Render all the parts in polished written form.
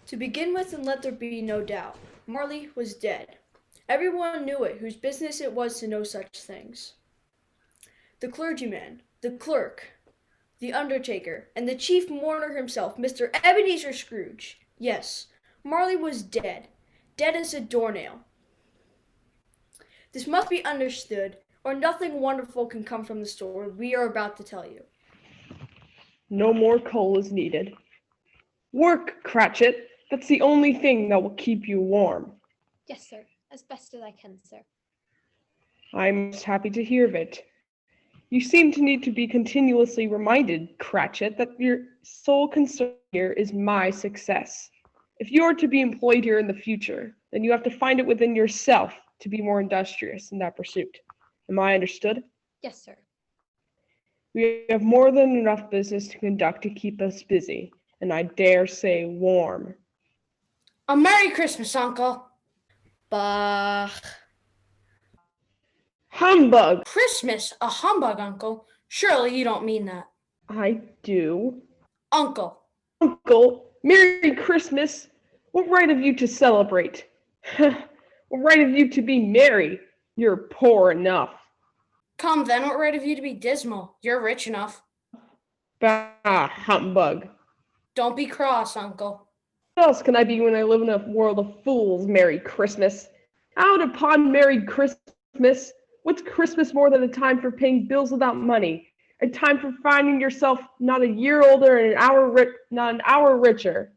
To begin with, and let there be no doubt, Marley was dead. Everyone knew it, whose business it was to know such things. The clergyman, the clerk, the undertaker, and the chief mourner himself, Mr. Ebenezer Scrooge. Yes, Marley was dead, dead as a doornail. This must be understood, or nothing wonderful can come from the story we are about to tell you. No more coal is needed. Work, Cratchit. That's the only thing that will keep you warm. Yes, sir, as best as I can, sir. I'm most happy to hear of it. You seem to need to be continuously reminded, Cratchit, that your sole concern here is my success. If you are to be employed here in the future, then you have to find it within yourself to be more industrious in that pursuit. Am I understood? Yes, sir. We have more than enough business to conduct to keep us busy, and I dare say warm. A Merry Christmas, Uncle. Bah. Humbug! Christmas? A humbug, Uncle. Surely you don't mean that. I do. Uncle. Uncle, Merry Christmas! What right have you to celebrate? What right have you to be merry? You're poor enough. Come then, what right have you to be dismal? You're rich enough. Bah, humbug. Don't be cross, Uncle. What else can I be when I live in a world of fools, Merry Christmas? Out upon Merry Christmas! What's Christmas more than a time for paying bills without money? A time for finding yourself not a year older and not an hour richer.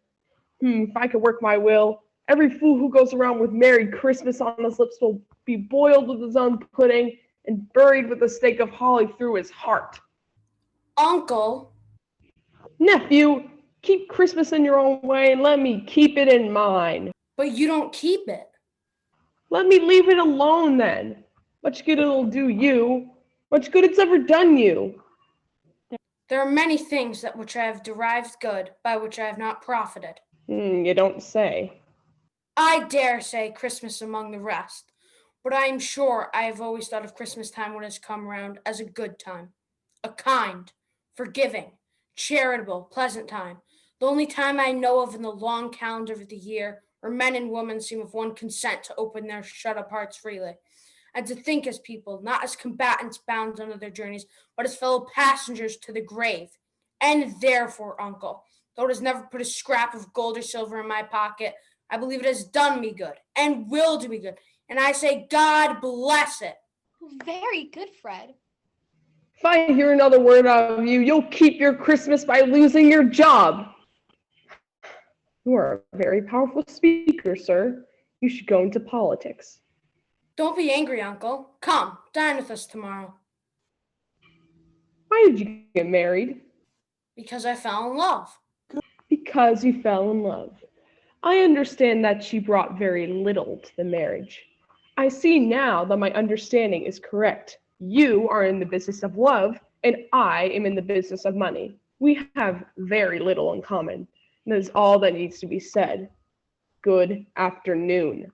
If I could work my will, every fool who goes around with Merry Christmas on his lips will be boiled with his own pudding and buried with a stake of holly through his heart. Uncle. Nephew, keep Christmas in your own way and let me keep it in mine. But you don't keep it. Let me leave it alone then. Much good it'll do you. Much good it's ever done you. There are many things that which I have derived good, by which I have not profited. You don't say. I dare say Christmas among the rest, but I am sure I have always thought of Christmas time when it has come round as a good time, a kind, forgiving, charitable, pleasant time, the only time I know of in the long calendar of the year where men and women seem of one consent to open their shut-up hearts freely, and to think as people, not as combatants bound on their journeys, but as fellow passengers to the grave. And therefore, Uncle, though it has never put a scrap of gold or silver in my pocket, I believe it has done me good, and will do me good, and I say God bless it. Very good, Fred. If I hear another word out of you, you'll keep your Christmas by losing your job. You are a very powerful speaker, sir. You should go into politics. Don't be angry, Uncle. Come, dine with us tomorrow. Why did you get married? Because I fell in love. Because you fell in love. I understand that she brought very little to the marriage. I see now that my understanding is correct. You are in the business of love, and I am in the business of money. We have very little in common. And that is all that needs to be said. Good afternoon.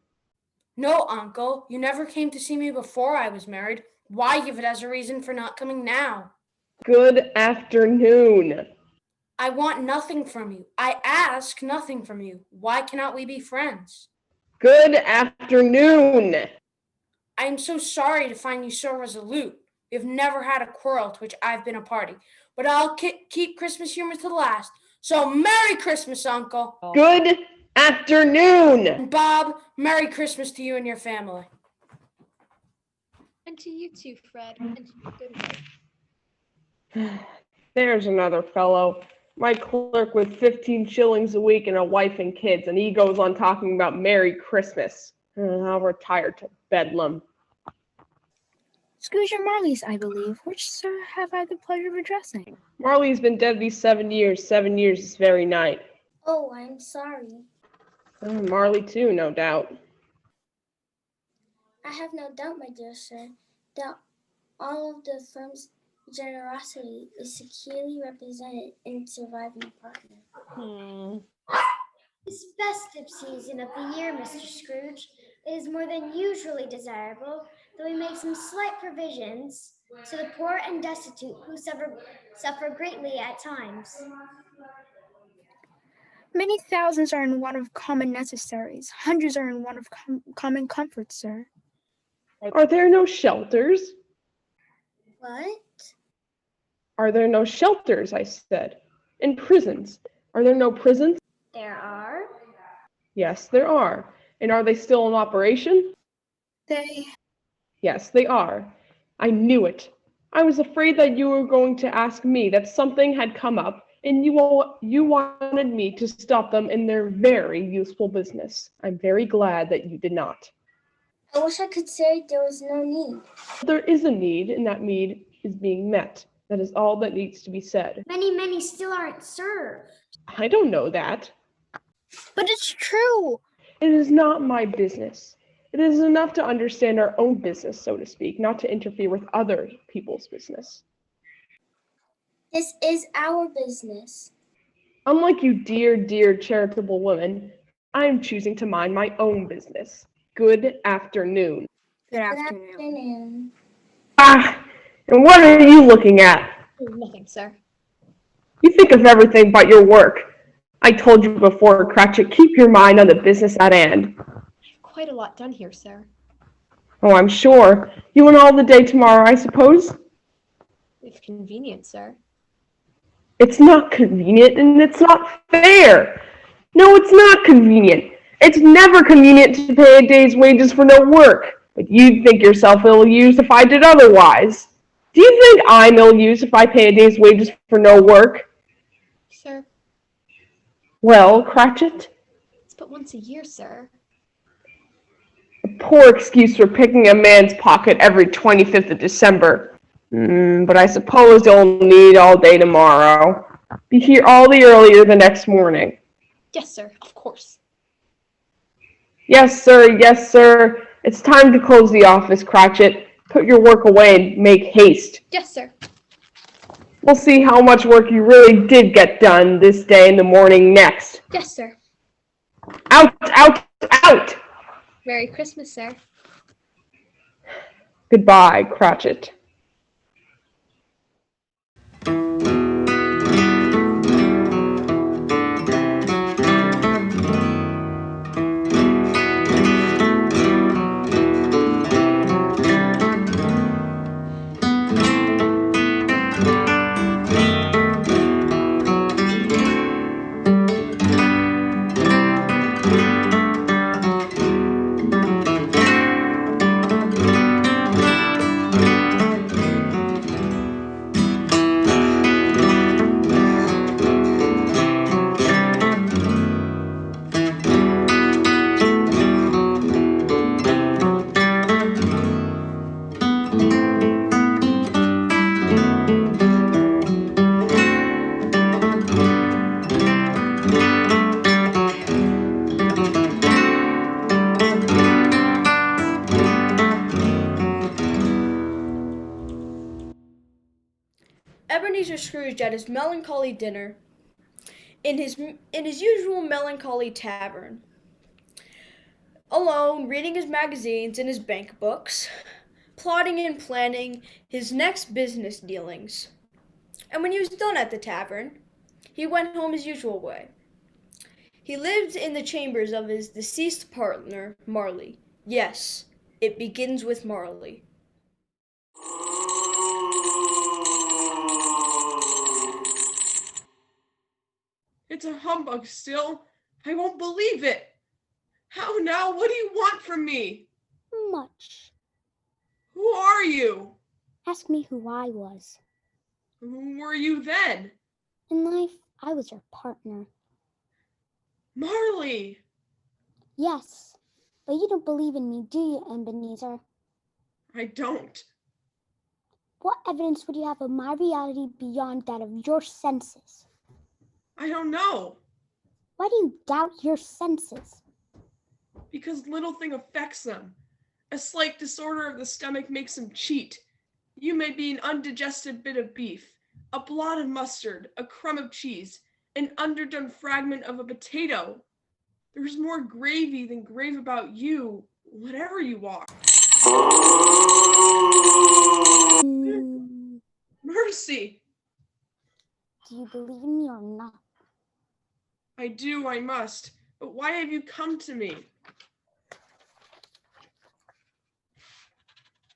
No, Uncle, you never came to see me before I was married. Why give it as a reason for not coming now? Good afternoon. I want nothing from you. I ask nothing from you. Why cannot we be friends? Good afternoon. I am so sorry to find you so resolute. We have never had a quarrel to which I've been a party, but I'll keep Christmas humor to the last. So Merry Christmas, Uncle. Good afternoon. And Bob, Merry Christmas to you and your family. And to you too, Fred, and to you, good wife. There's another fellow. My clerk with 15 shillings a week and a wife and kids, and he goes on talking about Merry Christmas. I'll retire to Bedlam. Scrooge and Marley's, I believe. Which, sir, have I the pleasure of addressing? Marley's been dead these 7 years. 7 years this very night. Oh, I'm sorry. Marley too, no doubt. I have no doubt, my dear sir, that all of the firm's generosity is securely represented in surviving partner. This festive season of the year, Mr. Scrooge, is more than usually desirable, though we make some slight provisions to the poor and destitute who suffer greatly at times. Many thousands are in want of common necessaries. Hundreds are in want of common comforts, sir. Are there no shelters? What? Are there no shelters, I said. In prisons. Are there no prisons? There are. Yes, there are. And are they still in operation? Yes, they are. I knew it. I was afraid that you were going to ask me that something had come up and you wanted me to stop them in their very useful business. I'm very glad that you did not. I wish I could say there was no need. There is a need, and that need is being met. That is all that needs to be said. Many still aren't served. I don't know that. But it's true. It is not my business. It is enough to understand our own business, so to speak, not to interfere with other people's business. This is our business. Unlike you dear charitable women, I am choosing to mind my own business. Good afternoon. Good Good afternoon. afternoon. Ah, and what are you looking at? Nothing, sir. You think of everything but your work. I told you before, Cratchit, keep your mind on the business at hand. Quite a lot done here, sir. Oh, I'm sure. You and all the day tomorrow, I suppose? If convenient, sir. It's not convenient, and it's not fair. No, it's not convenient. It's never convenient to pay a day's wages for no work. But you'd think yourself ill-used if I did otherwise. Do you think I'm ill-used if I pay a day's wages for no work? Sir, Well, Cratchit? it's but once a year, sir. A poor excuse for picking a man's pocket every 25th of December. But I suppose you'll need all day tomorrow. Be here all the earlier the next morning. Yes, sir, of course. Yes, sir, yes, sir. It's time to close the office, Cratchit. Put your work away and make haste. Yes, sir. We'll see how much work you really did get done this day in the morning next. Yes, sir. Out, out, out! Merry Christmas, sir. Goodbye, Cratchit. Ebenezer Scrooge at his melancholy dinner in his usual melancholy tavern, alone, reading his magazines and his bank books, plotting and planning his next business dealings. And when he was done at the tavern, he went home his usual way. He lived in the chambers of his deceased partner, Marley. Yes, it begins with Marley. It's a humbug still. I won't believe it. How now? What do you want from me? Much. Who are you? Ask me who I was. Who were you then? In life, I was your partner. Marley! Yes, but you don't believe in me, do you, Ebenezer? I don't. What evidence would you have of my reality beyond that of your senses? I don't know. Why do you doubt your senses? Because little thing affects them. A slight disorder of the stomach makes them cheat. You may be an undigested bit of beef, a blot of mustard, a crumb of cheese, an underdone fragment of a potato. There's more gravy than grave about you, whatever you are. Mercy! Do you believe in me or not? I do, I must. But why have you come to me?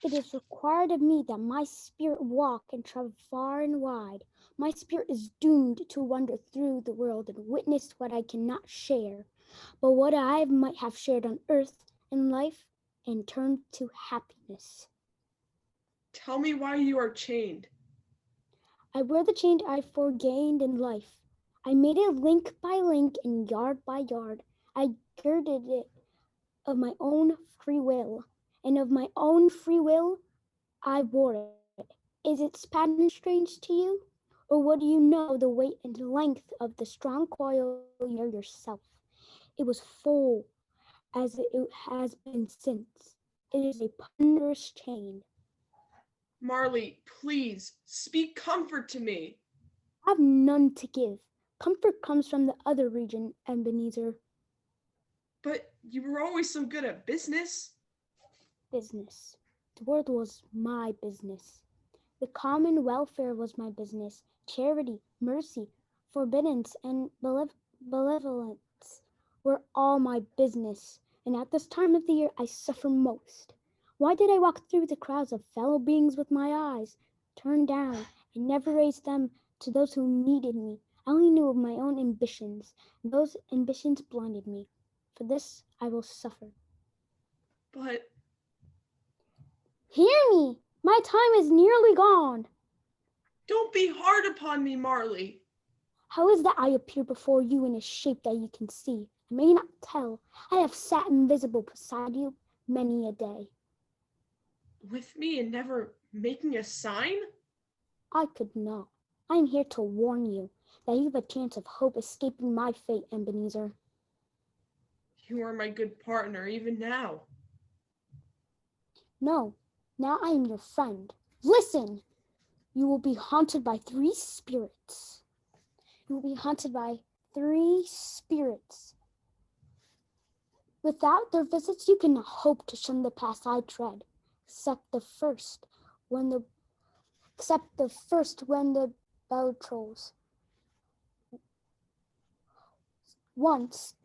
It is required of me that my spirit walk and travel far and wide. My spirit is doomed to wander through the world and witness what I cannot share, but what I might have shared on earth and life and turn to happiness. Tell me why you are chained. I wear the chain I forgained in life. I made it link by link and yard by yard. I girded it of my own free will, and of my own free will I wore it. Is its pattern strange to you? Or would you know the weight and length of the strong coil you wear yourself? It was full as it has been since. It is a ponderous chain. Marley, please, speak comfort to me. I have none to give. Comfort comes from the other region, Ebenezer. But you were always so good at business. Business. The world was my business. The common welfare was my business. Charity, mercy, forbearance, and benevolence were all my business. And at this time of the year, I suffer most. Why did I walk through the crowds of fellow beings with my eyes turned down and never raised them to those who needed me? I only knew of my own ambitions. Those ambitions blinded me. For this I will suffer. But Hear me! My time is nearly gone. don't be hard upon me, Marley. How is that I appear before you in a shape that you can see? I may not tell. I have sat invisible beside you many a day. With me and never making a sign? I could not. I am here to warn you that you have a chance of hope escaping my fate, Ebenezer. You are my good partner, even now. No, now I am your friend. Listen! You will be haunted by 3 spirits. You will be haunted by 3 spirits. Without their visits, you cannot hope to shun the path I tread, except the first when the bell tolls. Once,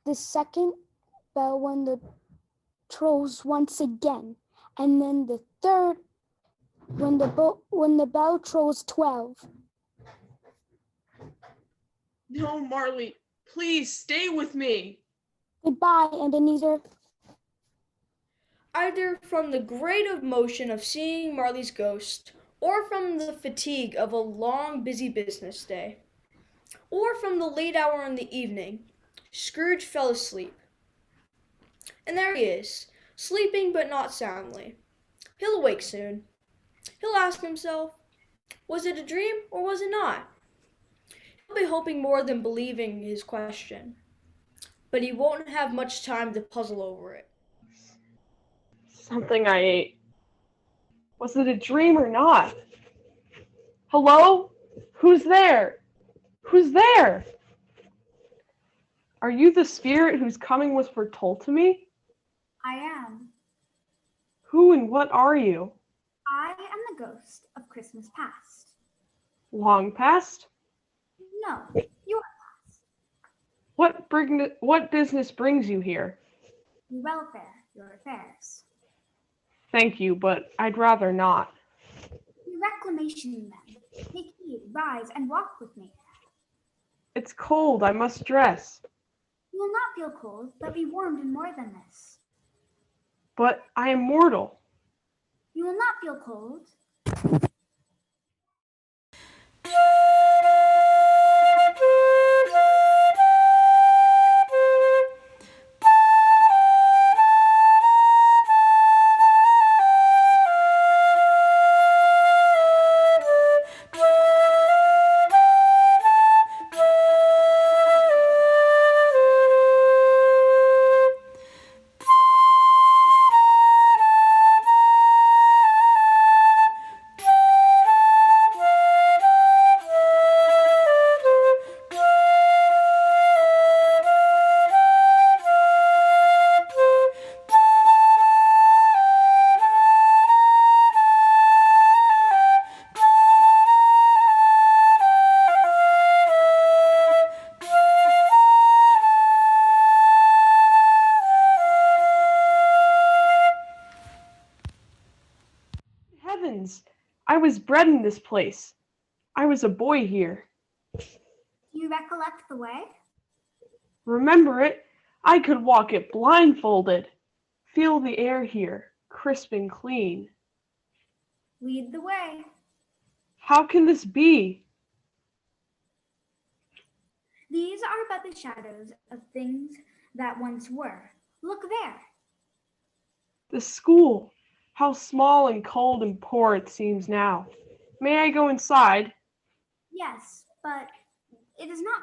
the second bell when the trolls once again, and then the third when the bell trolls 12. No, Marley, please stay with me. Goodbye, Ebenezer. Either from the great emotion of seeing Marley's ghost, or from the fatigue of a long, busy business day, or from the late hour in the evening, Scrooge fell asleep. And there he is, sleeping but not soundly. He'll awake soon. He'll ask himself, was it a dream or was it not? He'll be hoping more than believing his question. But he won't have much time to puzzle over it. Something I ate. Was it a dream or not? Hello? Who's there? Who's there? Are you the spirit whose coming was foretold to me? I am. Who and what are you? I am the ghost of Christmas past. Long past? No, your past. What business brings you here? Your welfare, your affairs. Thank you, but I'd rather not. Your reclamation then. Take heed, rise, and walk with me. It's cold, I must dress. You will not feel cold, but be warmed in more than this. But I am mortal. You will not feel cold. was bred in this place. I was a boy here. Do you recollect the way? Remember it? I could walk it blindfolded. Feel the air here, crisp and clean. Lead the way. How can this be? These are but the shadows of things that once were. Look there. The school. How small and cold and poor it seems now. May I go inside? Yes, but it is not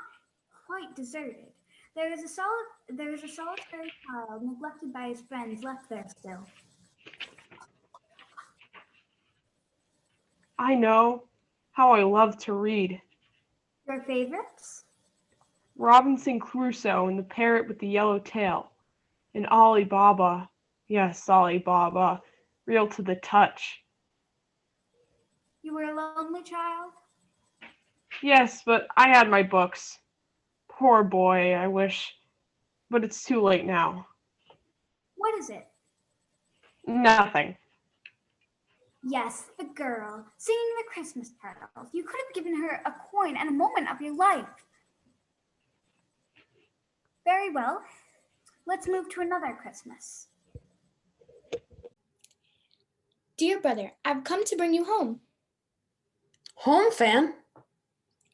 quite deserted. There is a solitary child neglected by his friends left there still. I know how I love to read. Your favorites? Robinson Crusoe and the parrot with the yellow tail. And Ali Baba. Yes, Ali Baba. Real to the touch. You were a lonely child? Yes, but I had my books. Poor boy, I wish. But it's too late now. What is it? Nothing. Yes, the girl, singing the Christmas carols. You could have given her a coin and a moment of your life. Very well. Let's move to another Christmas. Dear brother, I've come to bring you home. Home, Fan?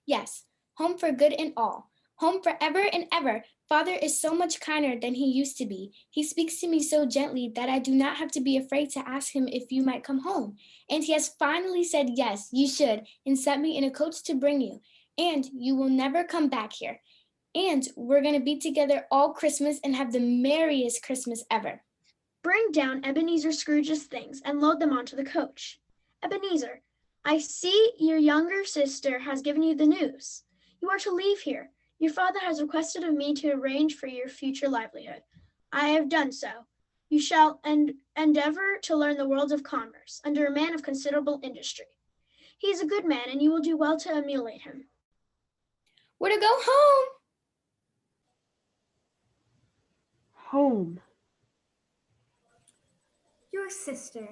Yes, home for good and all. Home forever and ever. Father is so much kinder than he used to be. He speaks to me so gently that I do not have to be afraid to ask him if you might come home. And he has finally said, yes, you should, and sent me in a coach to bring you. And you will never come back here. And we're going to be together all Christmas and have the merriest Christmas ever. Bring down Ebenezer Scrooge's things and load them onto the coach. Ebenezer, I see your younger sister has given you the news. You are to leave here. Your father has requested of me to arrange for your future livelihood. I have done so. You shall endeavor to learn the world of commerce under a man of considerable industry. He is a good man, and you will do well to emulate him. We're to go home. Home. Your sister,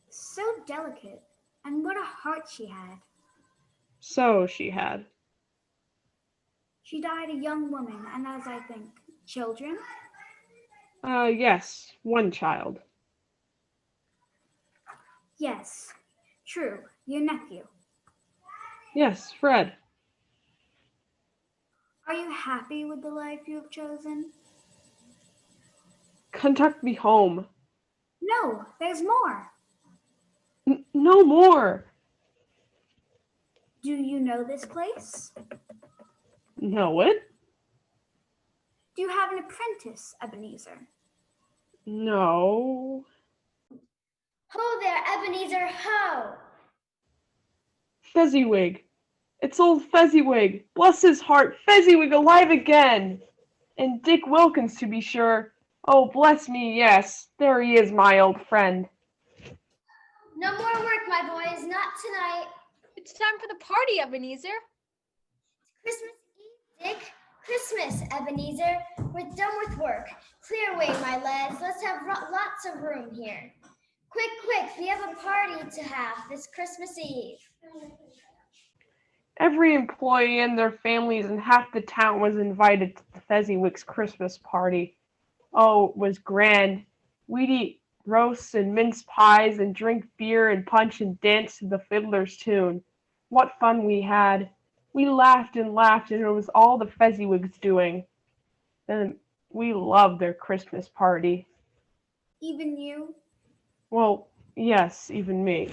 so delicate, and what a heart she had. So she had. She died a young woman, and as I think, children? Yes, one child. Yes, true, your nephew. Yes, Fred. Are you happy with the life you have chosen? Conduct me home. No, there's more. No more. Do you know this place? Know it? Do you have an apprentice, Ebenezer? No. Ho there, Ebenezer, ho! Fezziwig. It's old Fezziwig. Bless his heart, Fezziwig alive again. And Dick Wilkins, to be sure. Oh, bless me, yes. There he is, my old friend. No more work, my boys, not tonight. It's time for the party, Ebenezer. Christmas Eve, Dick. Christmas, Ebenezer. We're done with work. Clear away, my lads. Let's have lots of room here. Quick, quick, we have a party to have this Christmas Eve. Every employee and their families and half the town was invited to the Fezziwig's Christmas party. Oh, it was grand. We'd eat roasts and mince pies and drink beer and punch and dance to the fiddler's tune. What fun we had. We laughed, and it was all the Fezziwigs doing. And we loved their Christmas party. Even you? Well, yes, even me.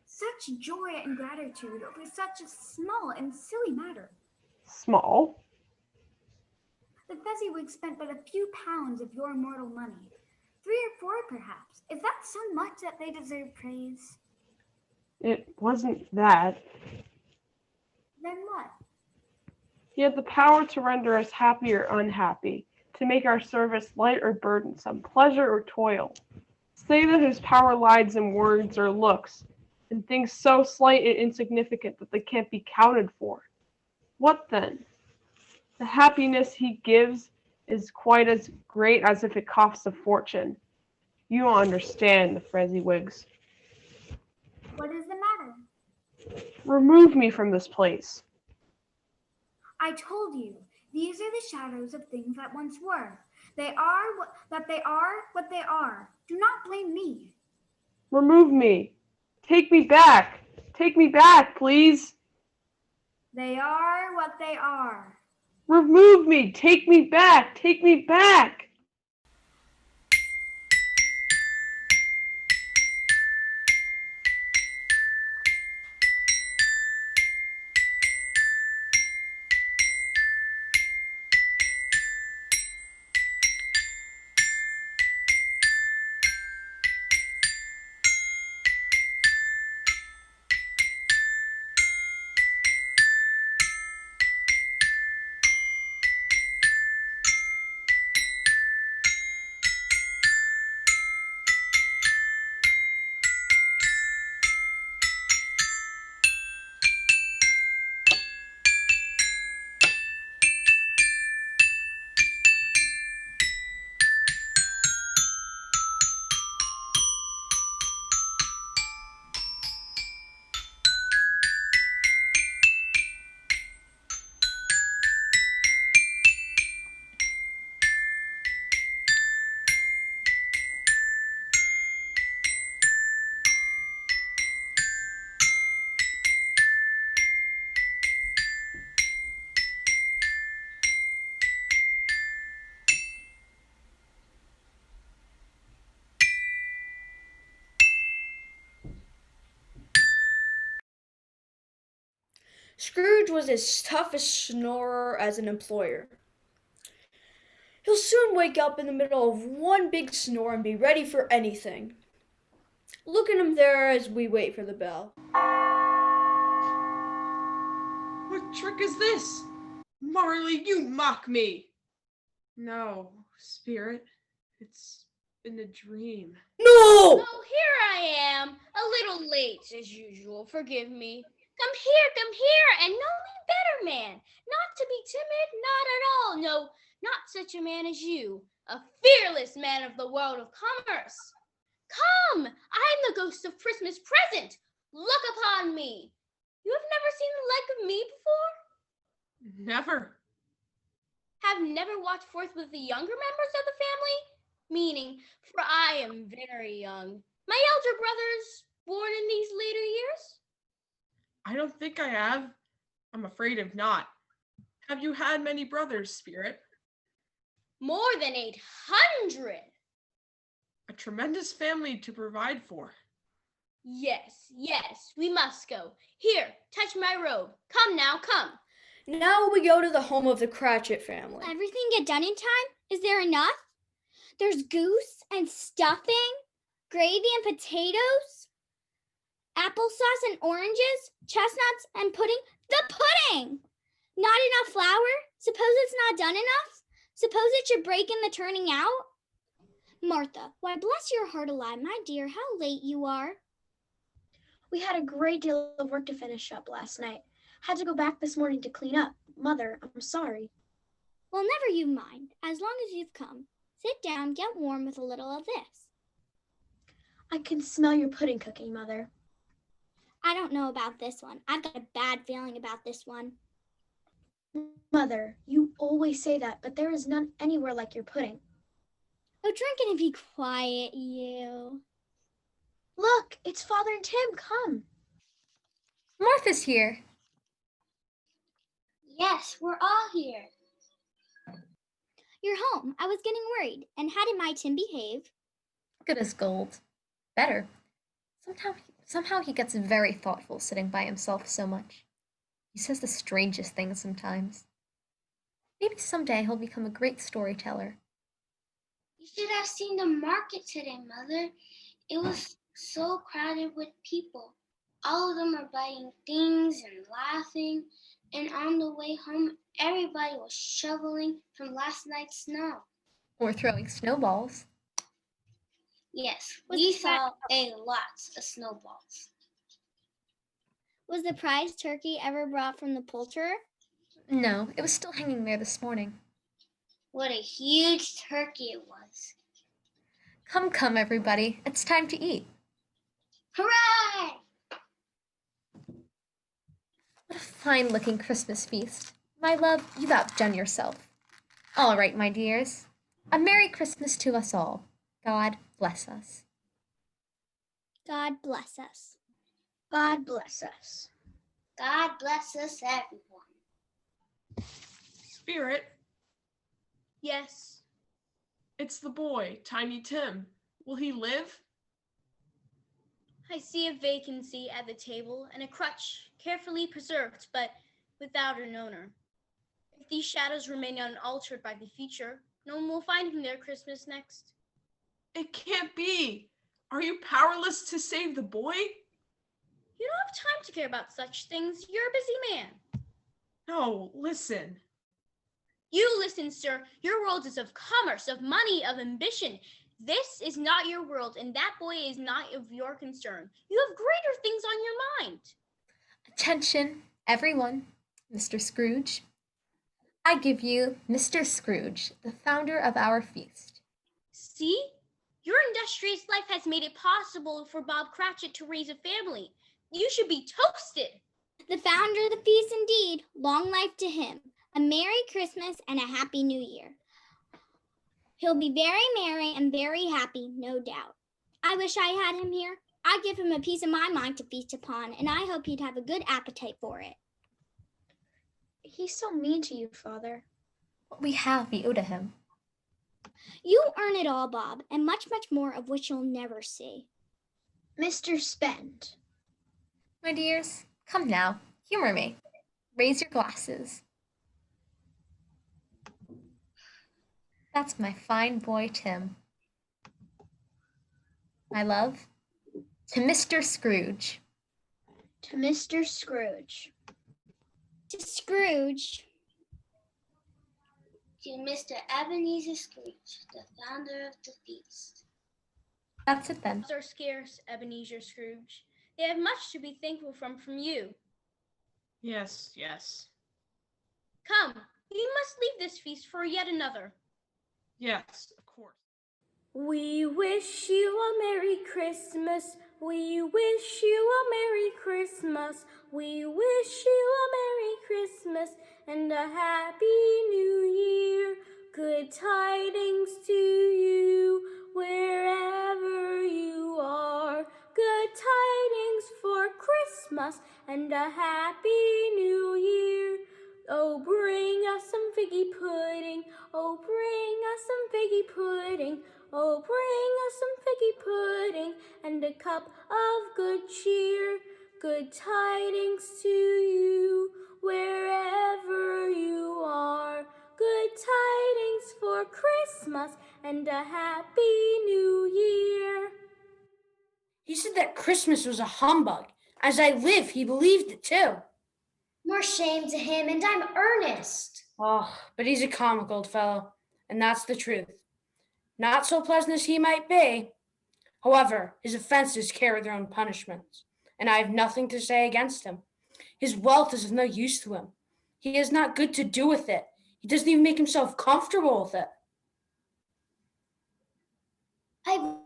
Such joy and gratitude over such a small and silly matter. Small? The Fezziwigs spent but a few pounds of your mortal money. 3 or 4, perhaps. Is that so much that they deserve praise? It wasn't that. Then what? He had the power to render us happy or unhappy, to make our service light or burdensome, pleasure or toil. Say that his power lies in words or looks, and things so slight and insignificant that they can't be counted for. What then? The happiness he gives is quite as great as if it costs a fortune. You understand the Fezziwigs. What is the matter? Remove me from this place. I told you, these are the shadows of things that once were. They are what they are. Do not blame me. Remove me. Take me back. Take me back, please. They are what they are. Remove me. Take me back. Take me back. Scrooge was as tough a snorer as an employer. He'll soon wake up in the middle of one big snore and be ready for anything. Look at him there as we wait for the bell. What trick is this? Marley, you mock me. No, Spirit. It's been a dream. No! Oh, here I am, a little late as usual. Forgive me. Come here, and know me better, man. Not to be timid, not at all. No, not such a man as you, a fearless man of the world of commerce. Come, I'm the ghost of Christmas present. Look upon me. You have never seen the like of me before? Never. Have never walked forth with the younger members of the family? Meaning, for I am very young. My elder brothers, born in these later years? I don't think I have. I'm afraid of not. Have you had many brothers, Spirit? More than 800. A tremendous family to provide for. Yes, we must go. Here, touch my robe. Come now, come. Now we go to the home of the Cratchit family. Will everything get done in time? Is there enough? There's goose and stuffing, gravy and potatoes, applesauce and oranges, chestnuts and pudding. The pudding! Not enough flour? Suppose it's not done enough? Suppose it should break in the turning out? Martha, why bless your heart alive, my dear, how late you are. We had a great deal of work to finish up last night. Had to go back this morning to clean up. Mother, I'm sorry. Well, never you mind, as long as you've come. Sit down, get warm with a little of this. I can smell your pudding cooking, Mother. I don't know about this one. I've got a bad feeling about this one. Mother, you always say that, but there is none anywhere like your pudding. Oh, drink it and be quiet, you. Look, it's Father and Tim. Come. Martha's here. Yes, we're all here. You're home. I was getting worried. And how did my Tim behave? Good as gold. Better. Somehow he gets very thoughtful sitting by himself so much. He says the strangest things sometimes. Maybe someday he'll become a great storyteller. You should have seen the market today, Mother. It was so crowded with people. All of them were buying things and laughing. And on the way home, everybody was shoveling from last night's snow. Or throwing snowballs. Yes, we saw a lot of snowballs. Was the prize turkey ever brought from the poulterer? No, it was still hanging there this morning. What a huge turkey it was. Come, everybody. It's time to eat. Hooray! What a fine-looking Christmas feast. My love, you've outdone yourself. All right, my dears. A Merry Christmas to us all. God bless us. God bless us. God bless us. God bless us, everyone. Spirit, Yes. it's the boy, Tiny Tim. Will he live? I see a vacancy at the table and a crutch carefully preserved, but without an owner. If these shadows remain unaltered by the future, no one will find him there Christmas next. It can't be. Are you powerless to save the boy? You don't have time to care about such things. You're a busy man. No, listen. You listen, sir. Your world is of commerce, of money, of ambition. This is not your world, and that boy is not of your concern. You have greater things on your mind. Attention, everyone. Mr. Scrooge. I give you Mr. Scrooge, the founder of our feast. See? Your industrious life has made it possible for Bob Cratchit to raise a family. You should be toasted. The founder of the feast indeed. Long life to him. A Merry Christmas and a Happy New Year. He'll be very merry and very happy, no doubt. I wish I had him here. I'd give him a piece of my mind to feast upon, and I hope he'd have a good appetite for it. He's so mean to you, Father. What we have we owe to him. You earn it all, Bob, and much, much more of which you'll never see. Mr. Spend. My dears, come now, humor me. Raise your glasses. That's my fine boy, Tim. My love, to Mr. Scrooge. To Mr. Scrooge. To Scrooge. To Mr. Ebenezer Scrooge, the founder of the feast. That's it then. Words are scarce, Ebenezer Scrooge. They have much to be thankful from you. Yes, yes. Come, we must leave this feast for yet another. Yes, of course. We wish you a Merry Christmas. We wish you a Merry Christmas. We wish you a Merry Christmas and a Happy New Year. Good tidings to you wherever you are. Good tidings for Christmas and a Happy New Year. Oh, bring us some figgy pudding. Oh, bring us some figgy pudding. Oh, bring us some figgy pudding and a cup of good cheer. Good tidings to you wherever you are. Good tidings for Christmas and a Happy New Year. He said that Christmas was a humbug. As I live, he believed it too. More shame to him, and I'm earnest. Oh, but he's a comic old fellow, and that's the truth. Not so pleasant as he might be. However, his offenses carry their own punishments, and I have nothing to say against him. His wealth is of no use to him. He has not good to do with it. He doesn't even make himself comfortable with it. I've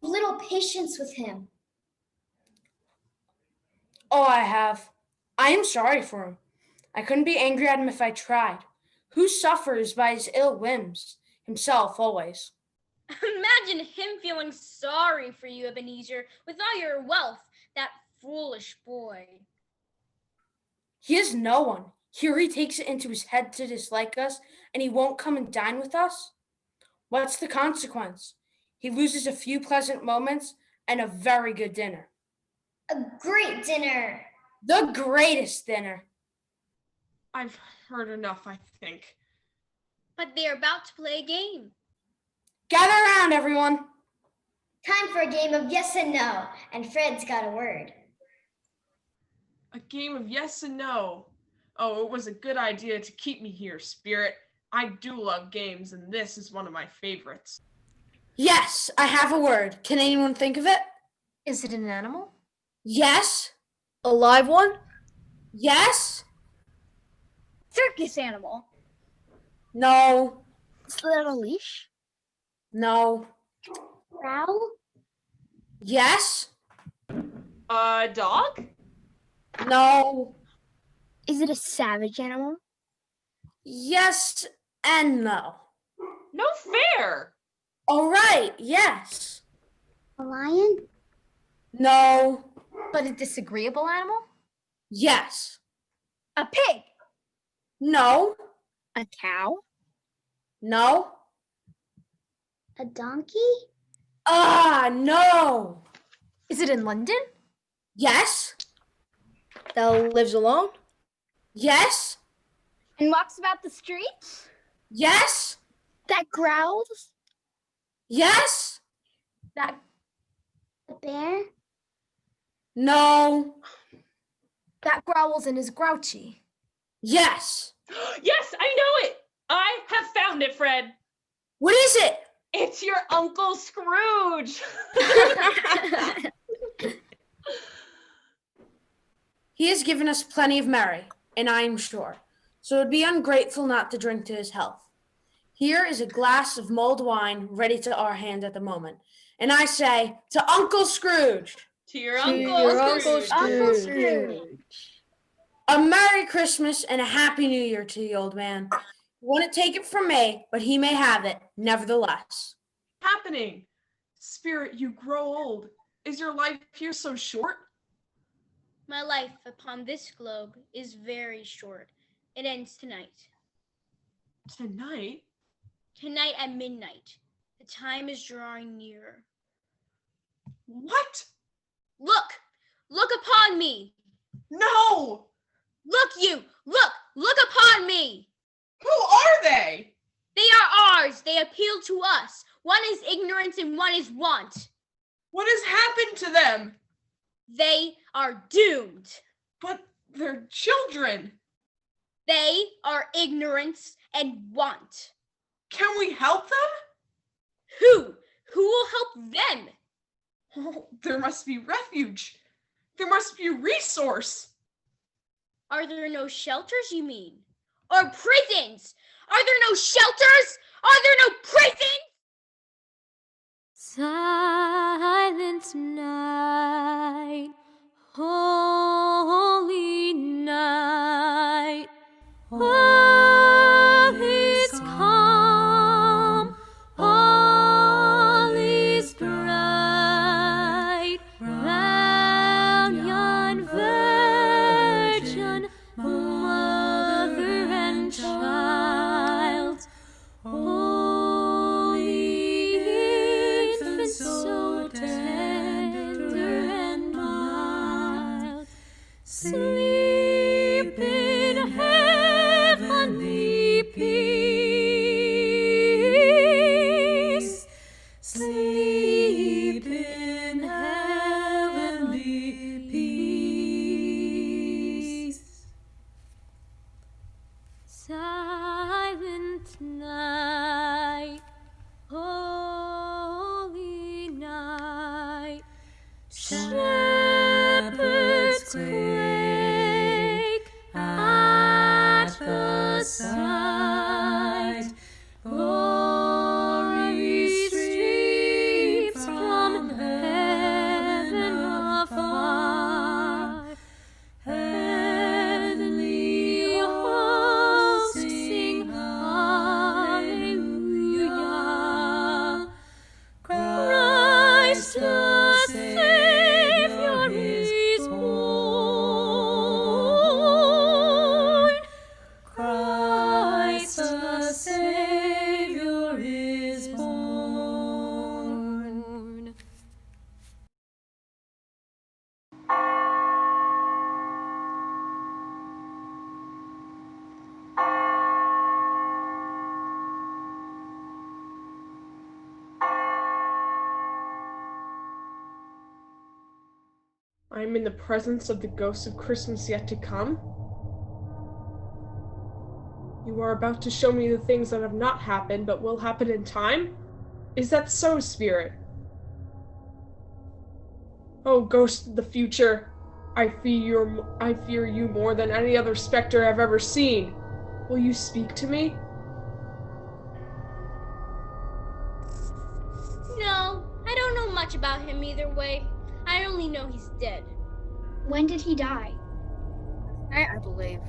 little patience with him. Oh, I have. I am sorry for him. I couldn't be angry at him if I tried. Who suffers by his ill whims? Himself, always. Imagine him feeling sorry for you, Ebenezer, with all your wealth, that foolish boy. He has no one. Here he takes it into his head to dislike us, and he won't come and dine with us. What's the consequence? He loses a few pleasant moments and a very good dinner. A great dinner. The greatest dinner. I've heard enough, I think. But they're about to play a game. Gather around, everyone. Time for a game of yes and no, and Fred's got a word. A game of yes and no. Oh, it was a good idea to keep me here, Spirit. I do love games, and this is one of my favorites. Yes, I have a word. Can anyone think of it? Is it an animal? Yes. A live one? Yes. Circus animal. No. Sled on a leash. No. Growl? Yes. A dog? No. Is it a savage animal? Yes and no. No fair. All right, yes. A lion? No. But a disagreeable animal? Yes. A pig? No. A cow? No. A donkey? No. Is it in London? Yes. That lives alone? Yes. And walks about the streets? Yes. That growls? Yes. That A bear? No. that growls and is grouchy. Yes. Yes, I know it. I have found it, Fred. What is it? It's your Uncle Scrooge. He has given us plenty of merry, and I am sure, so it would be ungrateful not to drink to his health. Here is a glass of mulled wine ready to our hand at the moment, and I say, to Uncle Scrooge. To your Uncle Scrooge. Uncle Scrooge. A Merry Christmas and a Happy New Year to the old man. He wouldn't take it from me, but he may have it, nevertheless. Happening. Spirit, you grow old. Is your life here so short? My life upon this globe is very short. It ends tonight. Tonight? Tonight at midnight. The time is drawing nearer. What? Look! Look upon me! No! Look you! Look upon me! Who are they? They are ours! They appeal to us. One is ignorance and one is want. What has happened to them? They are doomed. But they're children. They are ignorance and want. Can we help them? Who? Who will help them? Oh, there must be refuge. There must be resource. Are there no shelters, you mean? Or prisons? Are there no shelters? Are there no prisons? Silent night, holy night, all is calm, all is bright, round yon virgin, mother and child, holy infant, so tender and mild, sleep in heavenly peace, sleep in heavenly peace. Silent night, holy night, shepherds quake at the sight, glory streams from heaven afar, heavenly hosts sing hallelujah. Christ the Savior is born. Christ the Savior is born. I am in the presence of the ghosts of Christmas yet to come. You are about to show me the things that have not happened but will happen in time? Is that so, Spirit? Oh, ghost of the future, I fear you more than any other specter I've ever seen. Will you speak to me? No, I don't know much about him either way. I only know he's dead. When did he die? I believe.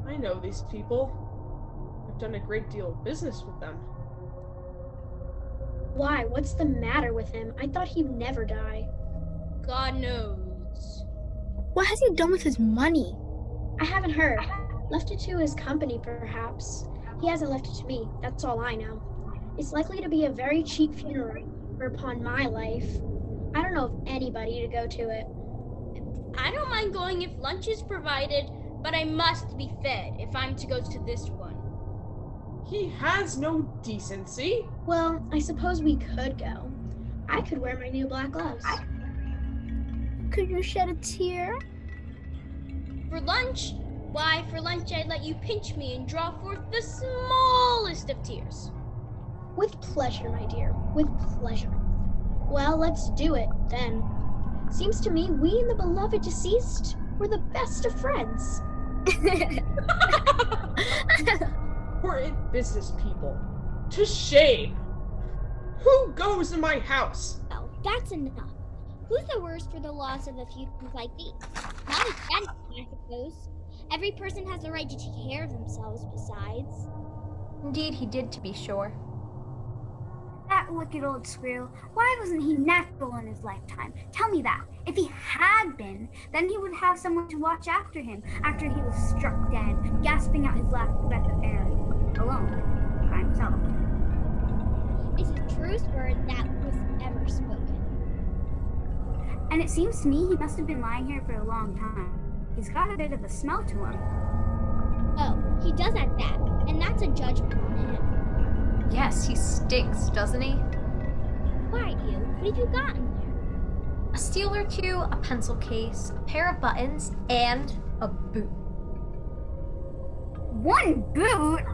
I know these people. I've done a great deal of business with them. Why? What's the matter with him? I thought he'd never die. God knows. What has he done with his money? I haven't heard. Left it to his company, perhaps. He hasn't left it to me. That's all I know. It's likely to be a very cheap funeral upon my life. I don't know of anybody to go to it. I don't mind going if lunch is provided, but I must be fed if I'm to go to this one. He has no decency. Well, I suppose we could go. I could wear my new black gloves. Could you shed a tear? For lunch? Why, for lunch I'd let you pinch me and draw forth the smallest of tears. With pleasure, my dear, with pleasure. Well, let's do it, then. Seems to me we and the beloved deceased were the best of friends. We're in business, people. To shame! Who goes in my house? Well, that's enough. Who's the worst for the loss of a few things like these? Not a gentleman, I suppose. Every person has the right to take care of themselves, besides. Indeed, he did, to be sure. That wicked old squirrel. Why wasn't he natural in his lifetime? Tell me that. If he had been, then he would have someone to watch after him after he was struck dead, gasping out his last breath of air, alone, by himself. It's the truest word that was ever spoken. And it seems to me he must have been lying here for a long time. He's got a bit of a smell to him. Oh, he does at that, and that's a judgment on him. Yes, he stinks, doesn't he? Quiet, you. What have you got in there? A steel or two, a pencil case, a pair of buttons, and a boot. One boot?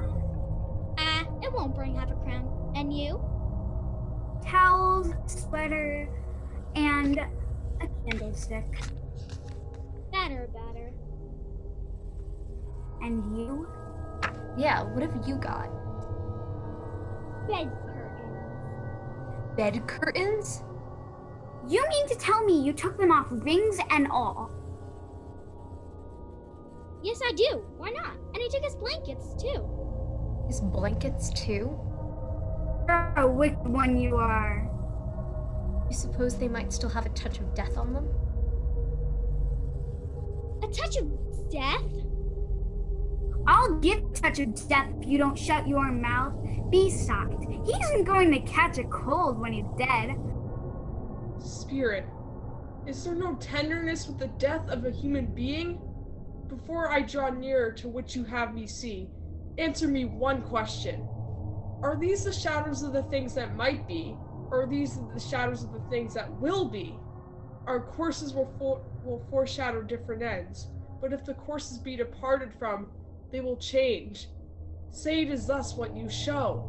It won't bring half a crown. And you? Towels, sweater, and a candlestick. Better. And you? Yeah, what have you got? Bed curtains. Bed curtains? You mean to tell me you took them off, rings and all? Yes, I do. Why not? And I took his blankets, too. His blankets, too? You're a wicked one, you are. You suppose they might still have a touch of death on them? A touch of death? I'll give a touch of death if you don't shut your mouth. Besides, he isn't going to catch a cold when he's dead. Spirit, is there no tenderness with the death of a human being? Before I draw nearer to which you have me see, answer me one question. Are these the shadows of the things that might be, or are these the shadows of the things that will be? Our courses will foreshadow different ends, but if the courses be departed from, they will change. Say it is thus what you show.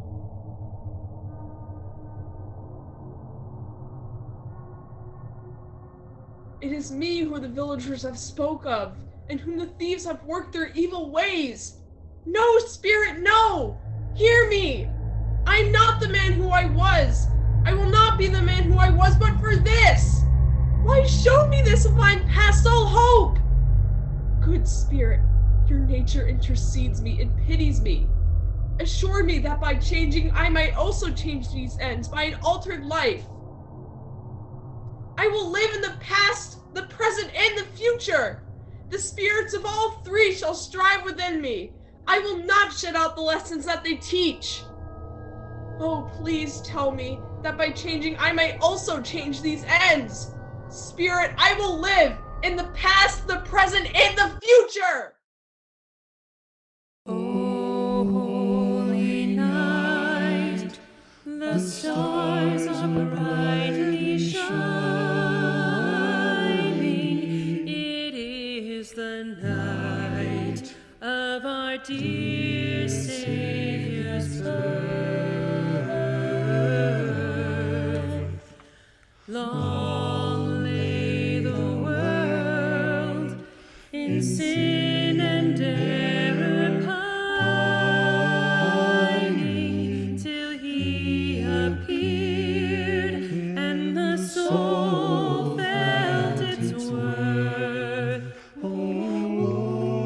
It is me who the villagers have spoke of, and whom the thieves have worked their evil ways. No, spirit, no! Hear me! I am not the man who I was. I will not be the man who I was but for this. Why show me this if I am past all hope? Good spirit, your nature intercedes me and pities me. Assure me that by changing I might also change these ends by an altered life. I will live in the past, the present, and the future. The spirits of all three shall strive within me. I will not shut out the lessons that they teach. Oh, please tell me that by changing I might also change these ends. Spirit, I will live in the past, the present, and the future. Oh, holy night, the stars are brightly shining. It is the night of our dear Savior's birth. Long lay the world in sin and error pining, till he appeared and the soul felt its worth. Oh,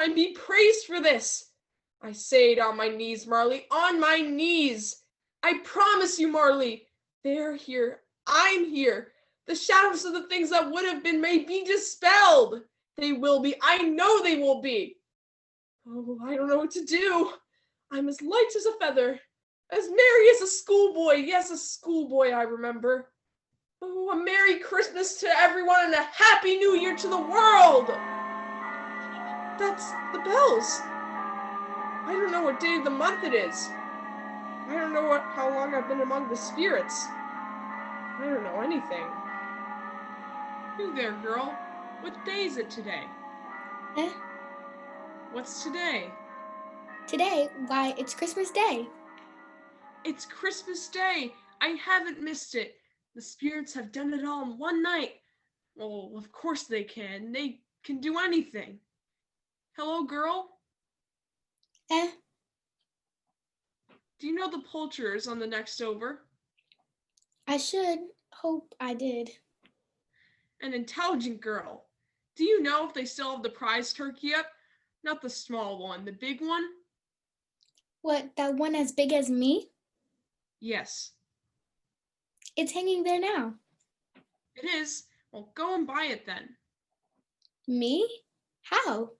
time be praised for this. I say it on my knees, Marley, on my knees. I promise you, Marley, they're here. I'm here. The shadows of the things that would have been may be dispelled. They will be. I know they will be. Oh, I don't know what to do. I'm as light as a feather, as merry as a schoolboy. Yes, a schoolboy, I remember. Oh, a Merry Christmas to everyone and a Happy New Year to the world. That's the bells. I don't know what day of the month it is. I don't know how long I've been among the spirits. I don't know anything. You there, girl. What day is it today? What's today? Today? Why, it's Christmas Day. It's Christmas Day. I haven't missed it. The spirits have done it all in one night. Well, of course they can. They can do anything. Hello, girl? Do you know the poulterers on the next over? I should hope I did. An intelligent girl. Do you know if they still have the prize turkey yet? Not the small one, the big one? What, that one as big as me? Yes. It's hanging there now. It is? Well, go and buy it then. Me? How?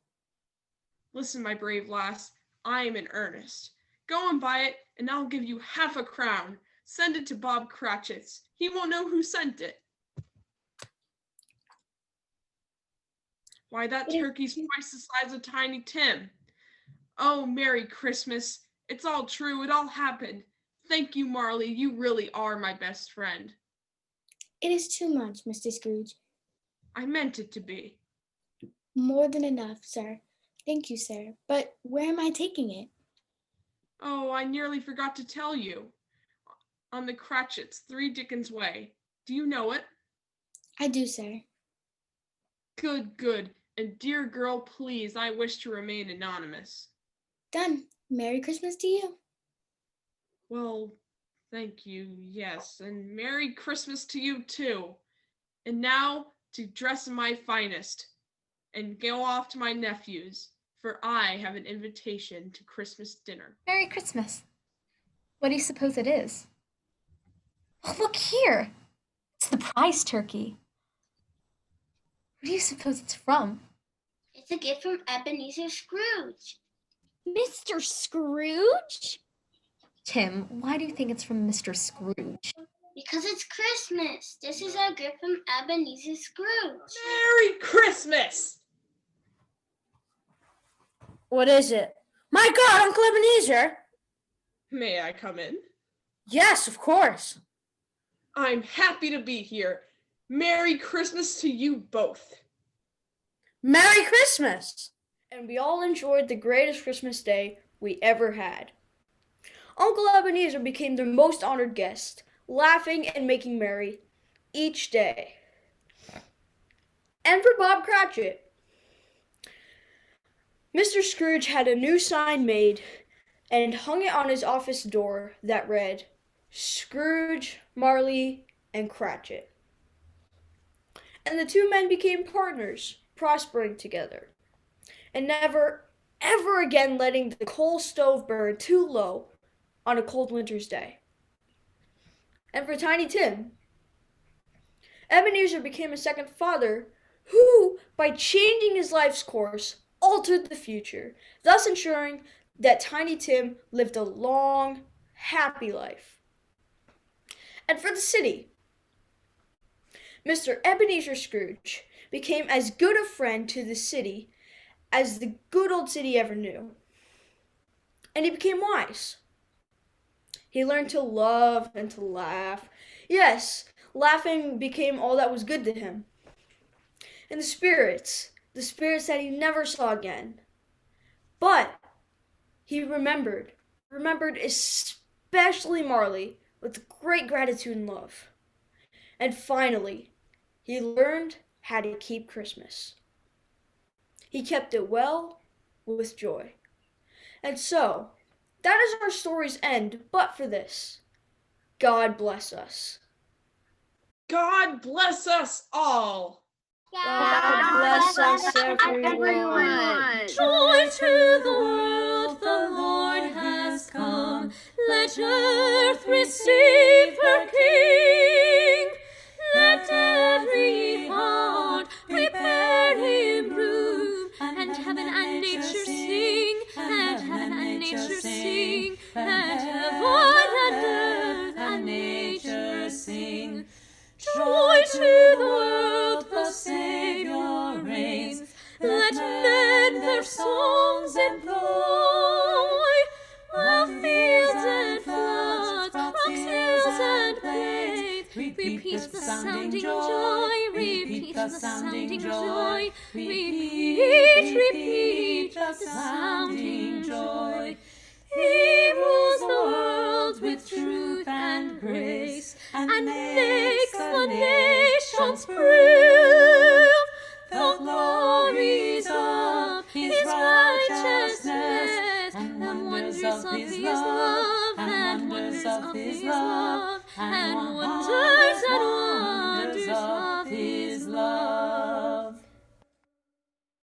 Listen, my brave lass, I am in earnest. Go and buy it, and I'll give you half a crown. Send it to Bob Cratchit's. He won't know who sent it. Why, that turkey's twice the size of Tiny Tim. Oh, Merry Christmas. It's all true. It all happened. Thank you, Marley. You really are my best friend. It is too much, Mr. Scrooge. I meant it to be. More than enough, sir. Thank you, sir. But where am I taking it? Oh, I nearly forgot to tell you. On the Cratchit's, 3 Dickens Way. Do you know it? I do, sir. Good, good. And dear girl, please, I wish to remain anonymous. Done. Merry Christmas to you. Well, thank you, yes. And Merry Christmas to you, too. And now, to dress in my finest, and go off to my nephew's, for I have an invitation to Christmas dinner. Merry Christmas. What do you suppose it is? Oh, look here. It's the prize turkey. Where do you suppose it's from? It's a gift from Ebenezer Scrooge. Mr. Scrooge? Tim, why do you think it's from Mr. Scrooge? Because it's Christmas. This is a gift from Ebenezer Scrooge. Merry Christmas! What is it? My God, Uncle Ebenezer! May I come in? Yes, of course. I'm happy to be here. Merry Christmas to you both. Merry Christmas! And we all enjoyed the greatest Christmas day we ever had. Uncle Ebenezer became their most honored guest, laughing and making merry each day. And for Bob Cratchit, Mr. Scrooge had a new sign made and hung it on his office door that read, Scrooge, Marley, and Cratchit. And the two men became partners, prospering together, and never, ever again letting the coal stove burn too low on a cold winter's day. And for Tiny Tim, Ebenezer became a second father who, by changing his life's course, altered the future, thus ensuring that Tiny Tim lived a long, happy life. And for the city, Mr. Ebenezer Scrooge became as good a friend to the city as the good old city ever knew. And he became wise. He learned to love and to laugh. Yes, laughing became all that was good to him. And the spirits that he never saw again. But he remembered especially Marley with great gratitude and love. And finally, he learned how to keep Christmas. He kept it well with joy. And so, that is our story's end, but for this. God bless us. God bless us all. God bless us, everyone. Joy to the world, the Lord has come. Let earth receive her King. Let every heart prepare him room. And heaven and nature sing. Let heaven and nature sing. Let heaven and earth and nature sing. Joy to the world, the Savior reigns. Let men their songs employ, while fields and floods, rocks, hills and plains, repeat the sounding joy, repeat the sounding joy, repeat the sounding joy. He rules the world with truth and grace, and makes the nations prove the glories of his righteousness, and wonders of his love, and wonders of his love, and wonders and